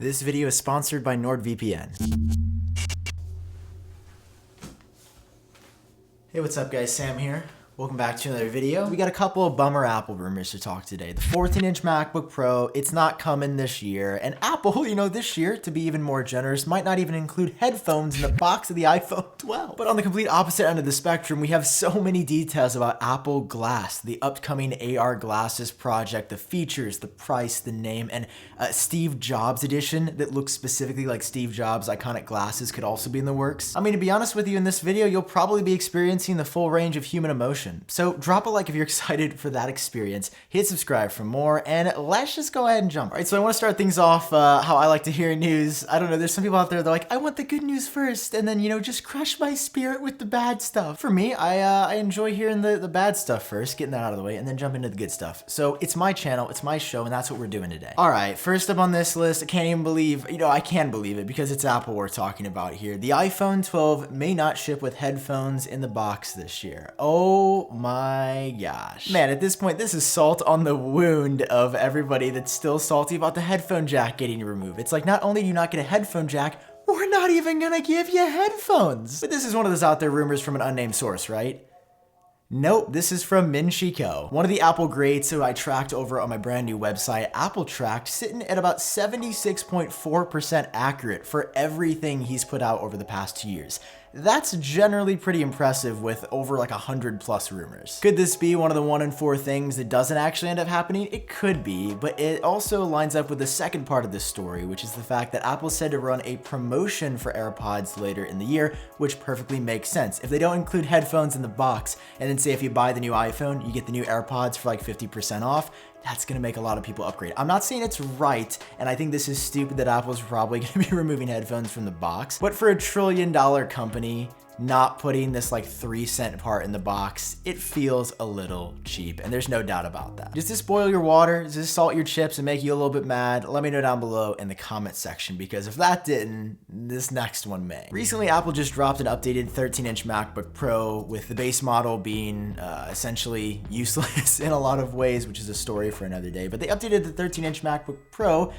This video is sponsored by NordVPN. Hey, what's up guys, Sam here. Welcome back to another video. We got a couple of bummer Apple rumors to talk today. The 14-inch MacBook Pro, it's not coming this year. And Apple, this year, to be even more generous, might not even include headphones in the box of the iPhone 12. But on the complete opposite end of the spectrum, we have so many details about Apple Glass, the upcoming AR glasses project, the features, the price, the name, and Steve Jobs edition that looks specifically like Steve Jobs' iconic glasses could also be in the works. I mean, to be honest with you, in this video, you'll probably be experiencing the full range of human emotion. So drop a like if you're excited for that experience, hit subscribe for more, and let's just go ahead and jump. All right, so I want to start things off how I like to hear news. I don't know, there's some people out there, they're like, I want the good news first, and then, just crush my spirit with the bad stuff. For me, I enjoy hearing the bad stuff first, getting that out of the way, and then jump into the good stuff. So it's my channel, it's my show, and that's what we're doing today. All right, first up on this list, I can't even believe, I can believe it because it's Apple we're talking about here. The iPhone 12 may not ship with headphones in the box this year. Oh my gosh. Man, at this point, this is salt on the wound of everybody that's still salty about the headphone jack getting removed. It's like, not only do you not get a headphone jack, we're not even gonna give you headphones. But this is one of those out there rumors from an unnamed source, right? Nope, this is from MING-CHI, one of the Apple grades who I tracked over on my brand new website, Apple Tracked, sitting at about 76.4% accurate for everything he's put out over the past 2 years. That's generally pretty impressive with over like 100+ rumors. Could this be one of the 1 in 4 things that doesn't actually end up happening? It could be, but it also lines up with the second part of this story, which is the fact that Apple's said to run a promotion for AirPods later in the year, which perfectly makes sense. If they don't include headphones in the box, and then say if you buy the new iPhone, you get the new AirPods for like 50% off, that's gonna make a lot of people upgrade. I'm not saying it's right, and I think this is stupid that Apple's probably gonna be removing headphones from the box, but for a $1 trillion company, not putting this like 3-cent part in the box, it feels a little cheap, and there's no doubt about that. Does this boil your water? Does this salt your chips and make you a little bit mad? Let me know down below in the comment section, because if that didn't, this next one may. Recently, Apple just dropped an updated 13-inch MacBook Pro, with the base model being essentially useless in a lot of ways, which is a story for another day, but they updated the 13-inch MacBook Pro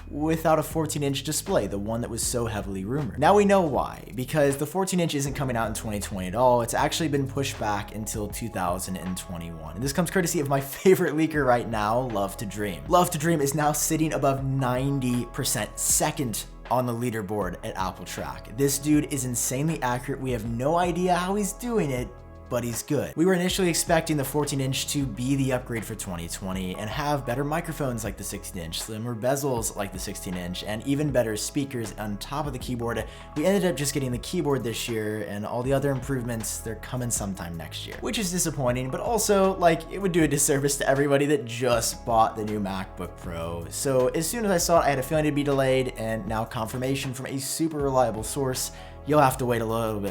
without a 14-inch display, the one that was so heavily rumored. Now we know why, because the 14-inch isn't coming out in 2020 at all. It's actually been pushed back until 2021. And this comes courtesy of my favorite leaker right now, LOVETODREAM. LOVETODREAM is now sitting above 90%, second on the leaderboard at Apple Track. This dude is insanely accurate. We have no idea how he's doing it, but he's good. We were initially expecting the 14-inch to be the upgrade for 2020 and have better microphones like the 16-inch, slimmer bezels like the 16-inch, and even better speakers on top of the keyboard. We ended up just getting the keyboard this year, and all the other improvements, they're coming sometime next year, which is disappointing, but also, it would do a disservice to everybody that just bought the new MacBook Pro. So as soon as I saw it, I had a feeling it'd be delayed, and now confirmation from a super reliable source. You'll have to wait a lot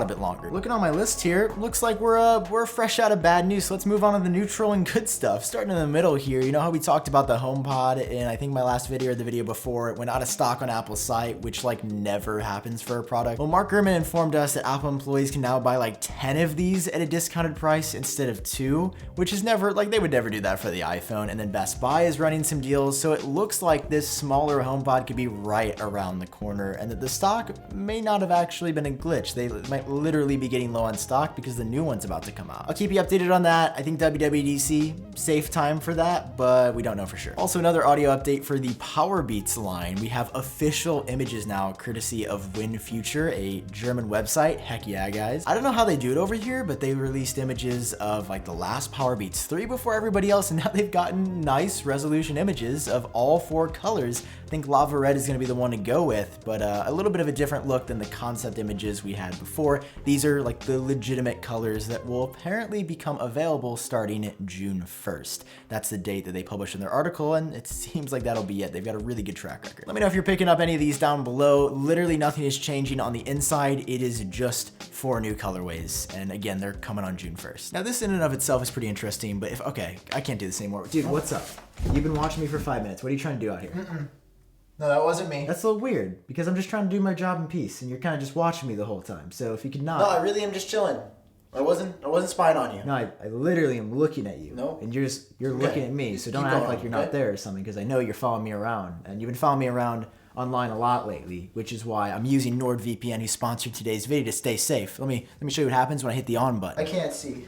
bit longer. Looking on my list here, looks like we're fresh out of bad news, so let's move on to the neutral and good stuff. Starting in the middle here, you know how we talked about the HomePod in I think my last video or the video before, it went out of stock on Apple's site, which never happens for a product. Well, Mark Gurman informed us that Apple employees can now buy 10 of these at a discounted price instead of 2, which is never, they would never do that for the iPhone. And then Best Buy is running some deals, so it looks like this smaller HomePod could be right around the corner, and that the stock may not have actually been a glitch. They might literally be getting low on stock because the new one's about to come out. I'll keep you updated on that. I think WWDC, safe time for that, but we don't know for sure. Also, another audio update for the Powerbeats line. We have official images now, courtesy of WinFuture, a German website. Heck yeah, guys. I don't know how they do it over here, but they released images of the last Powerbeats 3 before everybody else, and now they've gotten nice resolution images of all 4 colors. I think Lava Red is going to be the one to go with, but a little bit of a different look than the concept images we had before. These are the legitimate colors that will apparently become available starting June 1st. That's the date that they published in their article, and it seems like that'll be it. They've got a really good track record. Let me know if you're picking up any of these down below. Literally nothing is changing on the inside. It is just 4 new colorways, and again, they're coming on June 1st. Now, this in and of itself is pretty interesting, but okay, I can't do this anymore. Dude, what's up? You've been watching me for 5 minutes. What are you trying to do out here? No, that wasn't me. That's a little weird, because I'm just trying to do my job in peace, and you're kind of just watching me the whole time. So if you could not... No, I really am just chilling. I wasn't spying on you. No, I literally am looking at you. No. And you're okay. Looking at me, so don't act like you're not there or something, because I know you're following me around. And you've been following me around online a lot lately, which is why I'm using NordVPN, who sponsored today's video, to stay safe. Let me show you what happens when I hit the on button. I can't see.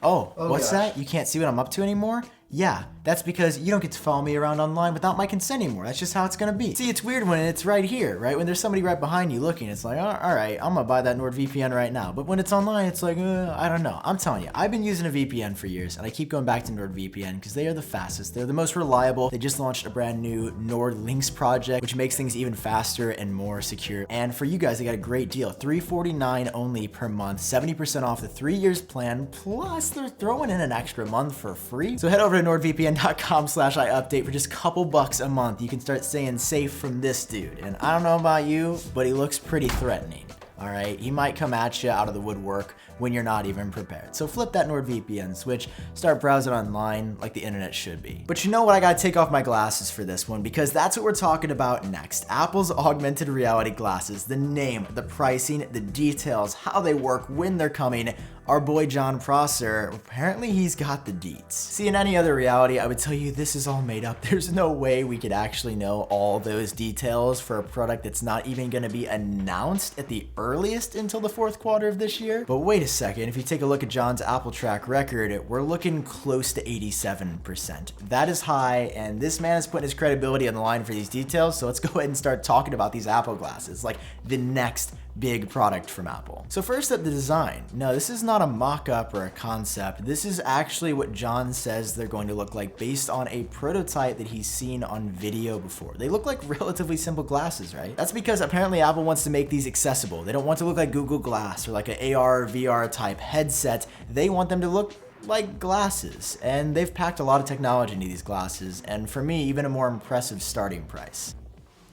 Oh, what's gosh. that? You can't see what I'm up to anymore? Yeah, that's because you don't get to follow me around online without my consent anymore. That's just how it's gonna be. See, it's weird when it's right here, right? When there's somebody right behind you looking, it's like, all right, I'm gonna buy that NordVPN right now. But when it's online, it's like, I don't know. I'm telling you, I've been using a VPN for years, and I keep going back to NordVPN because they are the fastest. They're the most reliable. They just launched a brand new Nord Links project, which makes things even faster and more secure. And for you guys, they got a great deal. $349 only per month, 70% off the 3 years plan, plus they're throwing in an extra month for free. So head over to nordvpn.com/iupdate for just a couple bucks a month. You can start staying safe from this dude. And I don't know about you, but he looks pretty threatening. All right, he might come at you out of the woodwork when you're not even prepared. So flip that NordVPN switch, start browsing online like the internet should be. But you know what? I gotta take off my glasses for this one because that's what we're talking about next. Apple's augmented reality glasses, the name, the pricing, the details, how they work, when they're coming. Our boy John Prosser, apparently he's got the deets. See, in any other reality, I would tell you this is all made up. There's no way we could actually know all those details for a product that's not even gonna be announced at the earliest until the fourth quarter of this year. But wait a second, if you take a look at John's Apple track record, we're looking close to 87%. That is high, and this man is putting his credibility on the line for these details, so let's go ahead and start talking about these Apple glasses, like the next big product from Apple. So first up, the design. No, this is not a mock-up or a concept. This is actually what John says they're going to look like based on a prototype that he's seen on video before. They look like relatively simple glasses, right? That's because apparently Apple wants to make these accessible. They don't want to look like Google Glass or like an AR, VR type headset. They want them to look like glasses, and they've packed a lot of technology into these glasses, and for me, even a more impressive starting price.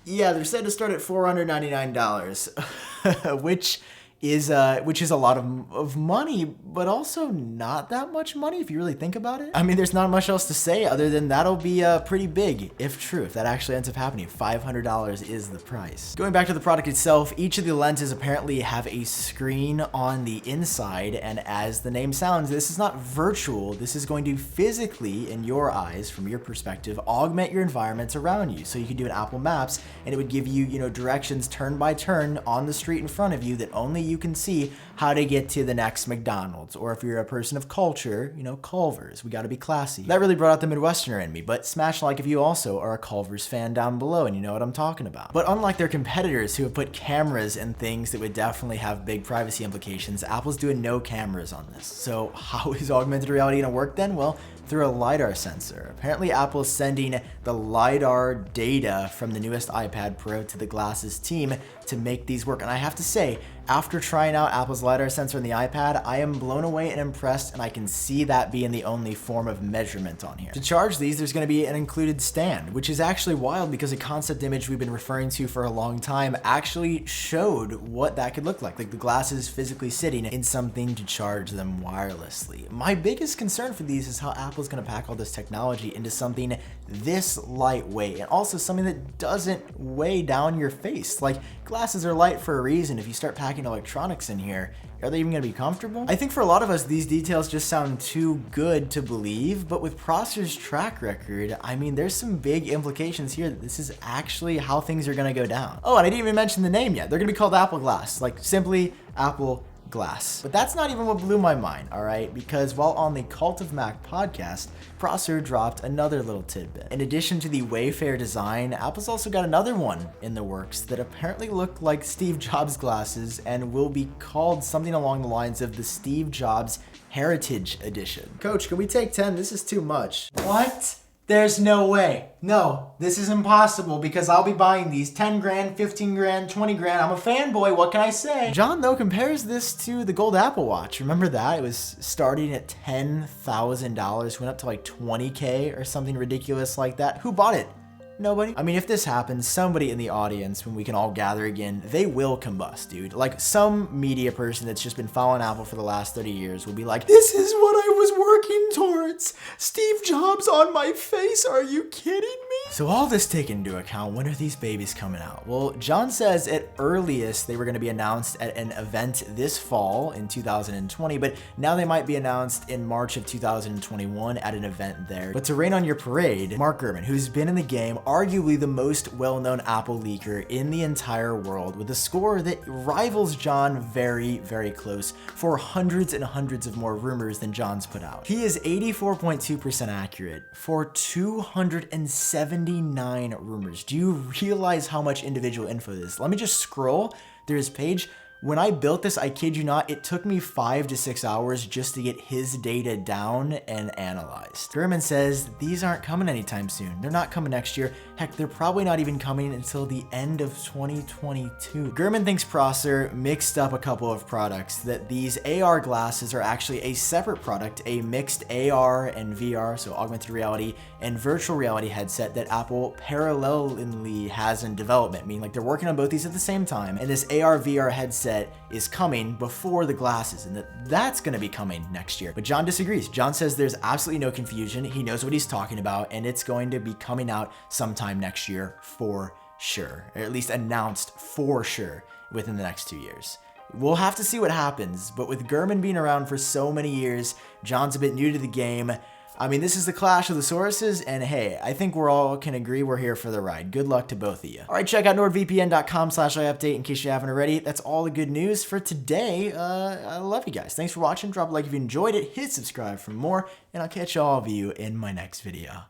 Yeah, they're said to start at $499, which is a lot of money, but also not that much money if you really think about it. I mean, there's not much else to say other than that'll be pretty big if true, if that actually ends up happening. $500 is the price. Going back to the product itself, each of the lenses apparently have a screen on the inside, and as the name sounds, this is not virtual. This is going to physically, in your eyes, from your perspective, augment your environments around you. So you can do an Apple Maps, and it would give you, directions turn by turn on the street in front of you that only you can see how to get to the next McDonald's. Or if you're a person of culture, Culver's. We gotta be classy. That really brought out the Midwesterner in me, but smash like if you also are a Culver's fan down below and you know what I'm talking about. But unlike their competitors who have put cameras in things that would definitely have big privacy implications, Apple's doing no cameras on this. So how is augmented reality gonna work then? Well, through a LiDAR sensor. Apparently Apple is sending the LiDAR data from the newest iPad Pro to the glasses team to make these work. And I have to say, after trying out Apple's LiDAR sensor in the iPad, I am blown away and impressed, and I can see that being the only form of measurement on here. To charge these, there's gonna be an included stand, which is actually wild because a concept image we've been referring to for a long time actually showed what that could look like the glasses physically sitting in something to charge them wirelessly. My biggest concern for these is how Apple's gonna pack all this technology into something this lightweight, and also something that doesn't weigh down your face. Like, glasses are light for a reason. If you start packing electronics in here, are they even gonna be comfortable? I think for a lot of us, these details just sound too good to believe, but with Prosser's track record, I mean, there's some big implications here that this is actually how things are gonna go down. Oh, and I didn't even mention the name yet. They're gonna be called Apple Glass, like simply Apple Glass. But that's not even what blew my mind, all right? Because while on the Cult of Mac podcast, Prosser dropped another little tidbit. In addition to the Wayfair design, Apple's also got another one in the works that apparently look like Steve Jobs glasses and will be called something along the lines of the Steve Jobs Heritage Edition. Coach, can we take 10? This is too much. What? There's no way. No, this is impossible because I'll be buying these 10 grand, 15 grand, 20 grand. I'm a fanboy, what can I say? John, though, compares this to the gold Apple Watch. Remember that? It was starting at $10,000, went up to like 20K or something ridiculous like that. Who bought it? Nobody. I mean, if this happens, somebody in the audience, when we can all gather again, they will combust, dude. Like, some media person that's just been following Apple for the last 30 years will be like, this is what I was working towards? Steve Jobs on my face, are you kidding me? So all this taken into account, when are these babies coming out? Well, John says at earliest they were gonna be announced at an event this fall in 2020, but now they might be announced in March of 2021 at an event there. But to rain on your parade, Mark Gurman, who's been in the game, arguably the most well-known Apple leaker in the entire world, with a score that rivals John very, very close for hundreds and hundreds of more rumors than John's put out. He is 84.2% accurate for 279 rumors. Do you realize how much individual info this is? Let me just scroll through his page. When I built this, I kid you not, it took me 5 to 6 hours just to get his data down and analyzed. Gurman says these aren't coming anytime soon. They're not coming next year. Heck, they're probably not even coming until the end of 2022. Gurman thinks Prosser mixed up a couple of products, that these AR glasses are actually a separate product, a mixed AR and VR, so augmented reality and virtual reality headset that Apple parallelly has in development, meaning like they're working on both these at the same time, and this AR VR headset is coming before the glasses, and that's going to be coming next year. But John disagrees. John says there's absolutely no confusion. He knows what he's talking about, and it's going to be coming out sometime next year for sure, or at least announced for sure within the next 2 years. We'll have to see what happens, but with Gurman being around for so many years, John's a bit new to the game. I mean, this is the clash of the sources, and hey, I think we're all can agree we're here for the ride. Good luck to both of you. All right, check out nordvpn.com/iupdate in case you haven't already. That's all the good news for today. I love you guys. Thanks for watching. Drop a like if you enjoyed it. Hit subscribe for more, and I'll catch all of you in my next video.